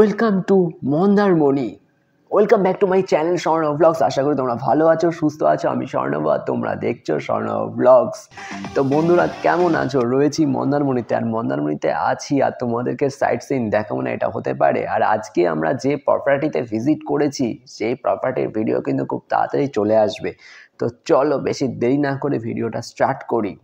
Welcome to Mandarmani. Welcome back to my channel Swarnab blogs. আশা করি তোমরা ভালো আছো, সুস্থ আছো। আমি স্বর্ণব আর তোমরা দেখছো স্বর্ণব ব্লগস। তো বন্ধুরা, কেমন আছো? রয়েছি মন্দারমণিতে, আর মন্দারমণিতে আছি আর তোমাদেরকে সাইট সিন দেখাবো না, এটা হতে পারে? আর আজকে আমরা যে প্রপার্টিতে ভিজিট করেছি সেই প্রপার্টির ভিডিও কিন্তু খুব তাড়াতাড়ি চলে আসবে। তো চলো বেশি দেরি না করে ভিডিওটা স্টার্ট করি।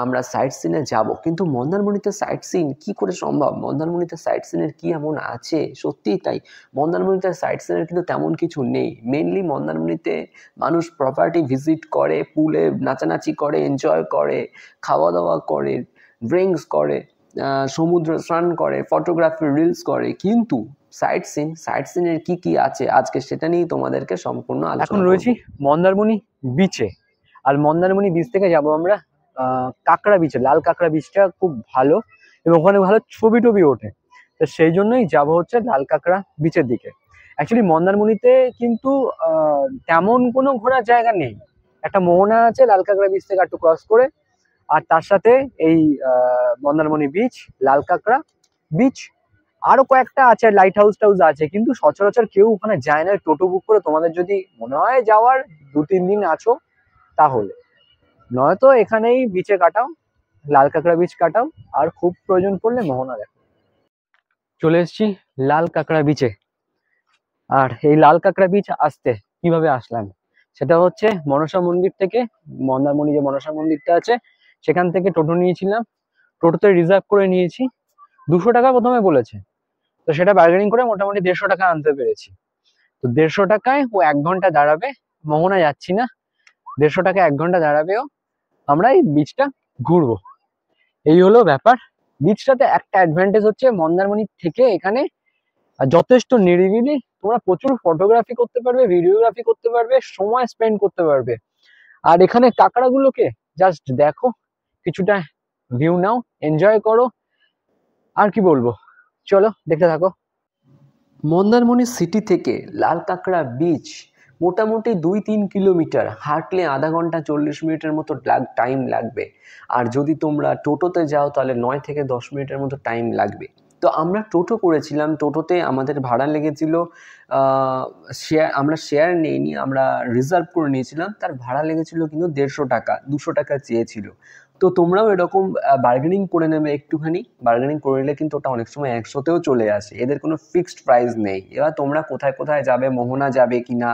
আমরা সাইট সিনে যাব, কিন্তু মন্দারমণিতে সাইট সিন কী করে সম্ভব? মন্দারমণিতে সাইট সিনের কী এমন আছে? সত্যিই তাই, মন্দারমণিতে সাইট সিনের কিন্তু তেমন কিছু নেই। মেনলি মন্দারমণিতে মানুষ প্রপার্টি ভিজিট করে, পুলে নাচানাচি করে, এনজয় করে, খাওয়া দাওয়া করে, ড্রিঙ্কস করে, সমুদ্র স্নান করে, ফটোগ্রাফি, রিলস করে। কিন্তু সাইট সিনের কি কি আছে আজকে সেটা নিয়েই তোমাদেরকে সম্পূর্ণ আলোচনা এখন রয়েছি মন্দারমণি বিচে। আর মন্দারমণি বিচ থেকে যাব আমরা কাঁকড়া বিচে। লাল কাঁকড়া বিচটা খুব ভালো এবং ওখানে ভালো ছবি টবি ওঠে, তো সেই জন্যই যাব হচ্ছে লাল কাঁকড়া বিচের দিকে। অ্যাকচুয়ালি মন্দারমণিতে কিন্তু তেমন কোনো ঘোরার জায়গা নেই। একটা মোহনা আছে লাল কাঁকড়া বিচ থেকে একটু ক্রস করে, আর তার সাথে এই মন্দারমণি বিচ, লাল কাঁকড়া বিচ, আরো কয়েকটা আছে, লাইট হাউস টাউস আছে, কিন্তু সচরাচর কেউ ওখানে যায় না। টোটো বুক করে তোমাদের যদি মনে হয় যাওয়ার 2-3 দিন আছো তাহলে, নয়তো এখানেই বিচে কাটাও, লাল কাঁকড়া বিচ কাটাও, আর খুব প্রয়োজন পড়লে মোহনা দেখো। চলে এসেছি লাল কাঁকড়া বিচে। আর এই লাল কাঁকড়া বিচ আসতে কিভাবে আসলাম সেটা হচ্ছে, মনসা মন্দির থেকে, মন্দারমণি যে মনসা মন্দিরটা আছে সেখান থেকে টোটো নিয়েছিলাম। টোটোতে রিজার্ভ করে নিয়েছি, 200 টাকা প্রথমে বলেছে, তো সেটা বার্গেনিং করে মোটামুটি 150 টাকা আনতে পেরেছি। তো 150 টাকায় ও 1 ঘন্টা দাঁড়াবে, মোহনা যাচ্ছি না, 150 টাকা 1 ঘন্টা দাঁড়াবেও, আমরা এই বিচটা ঘুরবো। এই হলো ব্যাপার। বিচটাতে একটা অ্যাডভান্টেজ হচ্ছে মন্দারমণির থেকে এখানে যথেষ্ট নিরিবিলি, তোমরা প্রচুর ফটোগ্রাফি করতে পারবে, ভিডিওগ্রাফি করতে পারবে, সময় স্পেন্ড করতে পারবে। আর এখানে কাঁকড়াগুলোকে জাস্ট দেখো, কিছুটা ভিউ নাও, এনজয় করো। আর কি বলবো, চলো দেখতে থাকো। মন্দারমণি সিটি থেকে লাল কাঁকড়া বিচ মোটামুটি 2-3 কিলোমিটার, হাঁটলে আধা ঘন্টা 40 মিনিটের মতো টাইম লাগবে। আর যদি তোমরা টোটোতে যাও তাহলে 9 থেকে 10 মিনিটের মতো টাইম লাগবে। তো আমরা টোটো করেছিলাম, টোটোতে আমাদের ভাড়া লেগেছিল, আমরা শেয়ার নিইনি, আমরা রিজার্ভ করে নিয়েছিলাম। তার ভাড়া লেগেছিল কিন্তু 150 টাকা, 200 টাকা চেয়েছিল। তো তোমরাও এরকম বার্গেনিং করে নেবে, একটুখানি বার্গেনিং করে নিলে কিন্তু ওটা অনেক সময় 100তেও চলে আসে। এদের কোনো ফিক্সড প্রাইস নেই। এবার তোমরা কোথায় কোথায় যাবে, মোহনা যাবে কিনা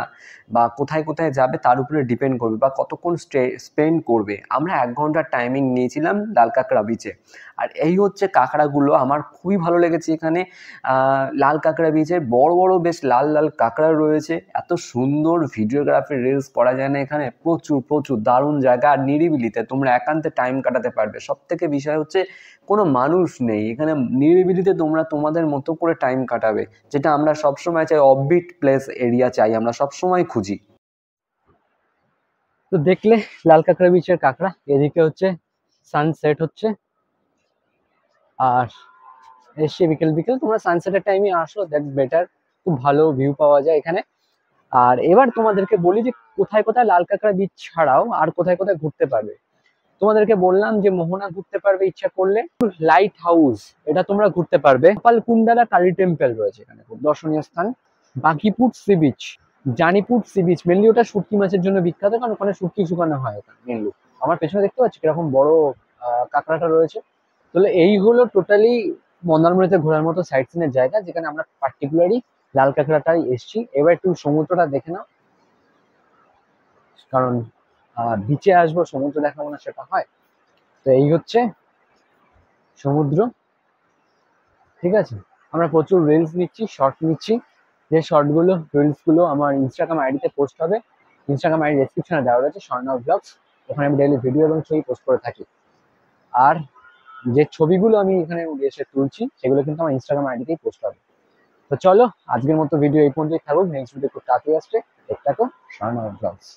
বা কোথায় কোথায় যাবে তার উপরে ডিপেন্ড করবে, বা কতক্ষণ স্পেন্ড করবে। আমরা 1 ঘন্টার টাইমিং নিয়েছিলাম লাল কাঁকড়া বিচে। আর এই হচ্ছে কাঁকড়াগুলো, আমার খুবই ভালো লেগেছে এখানে লাল কাঁকড়া বিচে। বড় বড় বেশ লাল লাল কাঁকড়া রয়েছে, এত সুন্দর ভিডিওগ্রাফি, রিলস করা যায় না এখানে। প্রচুর প্রচুর দারুণ জায়গা, আর নিরিবিলিতে তোমরা একান্তে টাইম কাটাতে পারবে। সব থেকে বিষয় হচ্ছে কোনো মানুষ নেই এখানে, নিরিবিলিতে তোমরা তোমাদের মতো করে টাইম কাটাবে, যেটা আমরা সবসময় চাই। অফবিট প্লেস এরিয়া চাই, আমরা সবসময় খুঁজি। তো দেখলে লাল কাঁকড়া বিচের কাঁকড়া, এদিকে হচ্ছে সানসেট হচ্ছে। আর এসে বিকেল বিকেল তোমরা সানসেটের টাইমে আসো, দ্যাটস বেটার, খুব ভালো ভিউ পাওয়া যায় এখানে। আর এবার তোমাদেরকে বলি যে কোথায় কোথায় লাল কাঁকড়া বিচ ছাড়াও আর কোথায় কোথায় ঘুরতে পারবে। তোমাদেরকে বললাম যে মোহনা ঘুরতে পারবে ইচ্ছা করলে, লাইট হাউস এটা তোমরা ঘুরতে পারবে, কপালকুন্ডালা কালী টেম্পল রয়েছে এখানে, খুব দর্শনীয় স্থান। Bakipur sea beach, Janipur sea beach, mainly ওটা শুটকি মাছের জন্য বিখ্যাত, কারণ ওখানে শুটকি শুকানো হয় ওখানে মেনলি। আমার পেছনে দেখতে পাচ্ছি কিরকম বড় কাঁকড়াটা রয়েছে। তাহলে এই হলো টোটালি মন্দারমণিতে ঘোরার মতো সাইট সিনের জায়গা, যেখানে আমরা পার্টিকুলারলি লাল কাঁকড়াটাই এসছি। এবার একটু সমুদ্রটা দেখে নাও, কারণ বিচে আসবো সমুদ্র দেখাবো না সেটা হয়? তো এই হচ্ছে সমুদ্র, ঠিক আছে। আমরা প্রচুর রিলস নিচ্ছি, শর্ট নিচ্ছি, যে শর্টগুলো, রিলসগুলো আমার ইনস্টাগ্রাম আইডিতে পোস্ট হবে। ইনস্টাগ্রাম আইডি ডেসক্রিপশনে দেওয়া রয়েছে, স্বর্ণব ব্লগস। ওখানে আমি ডেইলি ভিডিও এবং ছবি পোস্ট করে থাকি। আর যে ছবিগুলো আমি এখানে এসে তুলছি সেগুলো কিন্তু আমার ইনস্টাগ্রাম আইডিতেই পোস্ট হবে। তো চলো, আজকের মতো ভিডিও এই পর্যন্তই থাকুক। নেক্সট ভিডিও খুব তাড়াতাড়ি আসবে, দেখতে থাকো স্বর্ণব ব্লগস।